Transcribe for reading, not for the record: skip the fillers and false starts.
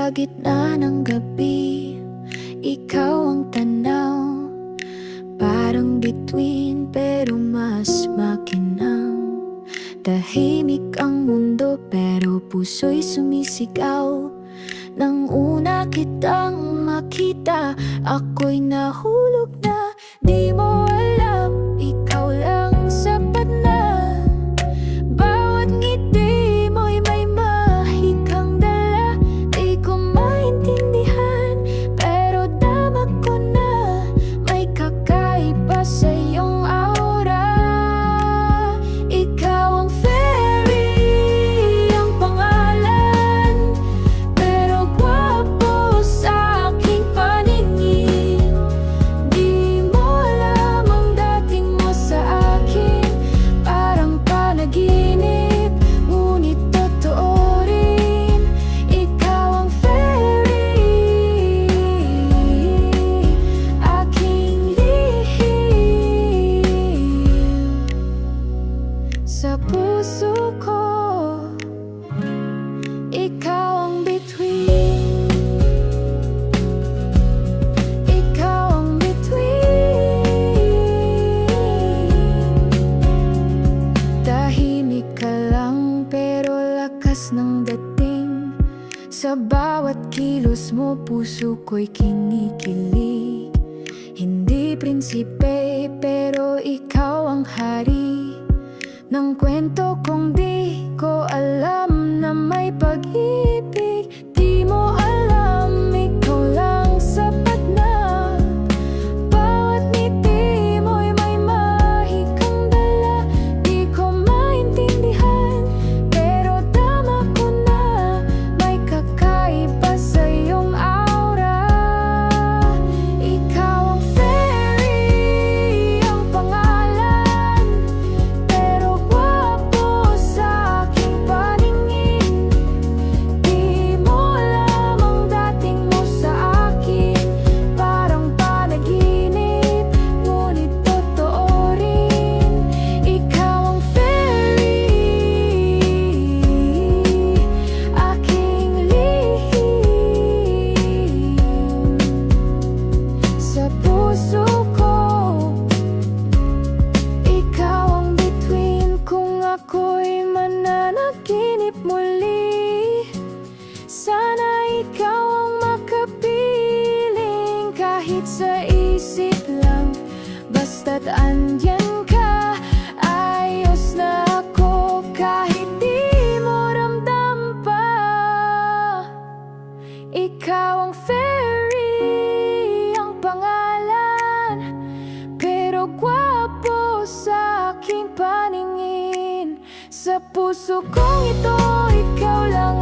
Sa gitna ng gabi, ikaw ang tanaw. Parang bituin pero mas makinang. Tahimik ang mundo pero puso'y sumisigaw. Nang una kitang makita, ako'y nahulog na. Di mo alam, ikaw lang sapat na. Bawat ngiti mo'y may mahikang dala. Di ko maintindihan, pero tama ko na. May kakaiba sa iyong aura. Ikaw ang fairy, ang pangalan. Pero gwapo sa aking paningin. Di mo alam ang dating mo sa akin. Parang panaginip, ngunit totoo rin. Ikaw ang fairy, aking lihim. Sa puso ko, ikaw ang bituin. Ikaw ang bituin. Tahimik ka lang pero lakas ng dating. Sa bawat kilos mo, puso ko'y kinikilig. Hindi prinsipe pero ikaw ang hari ng kwento kong di ko alam na may pag-ibig. Di mo alam, ikaw lang sapat na. Bawat ngiti mo'y may mahikang dala. Di ko maintindihan, pero tama ko na. May kakaiba sa iyong aura. Ikaw ang fairy, ang pangalan. Pero gwapo sa aking paningin. Di mo alam ang dating mo sa akin. Parang panaginip, ngunit totoo rin. Ikaw ang fairy, aking lihim. Sa puso ko, ikaw ang bituin. Kung ako'y mananaginip muli, sana ikaw ang makapiling. Kahit sa isip lang, basta't andyan ka, ayos na ako. Kahit di mo ramdam pa, ikaw ang fairy, ang pangalan. Pero gwapo sa aking paningin. Sa puso kong ito, ikaw lang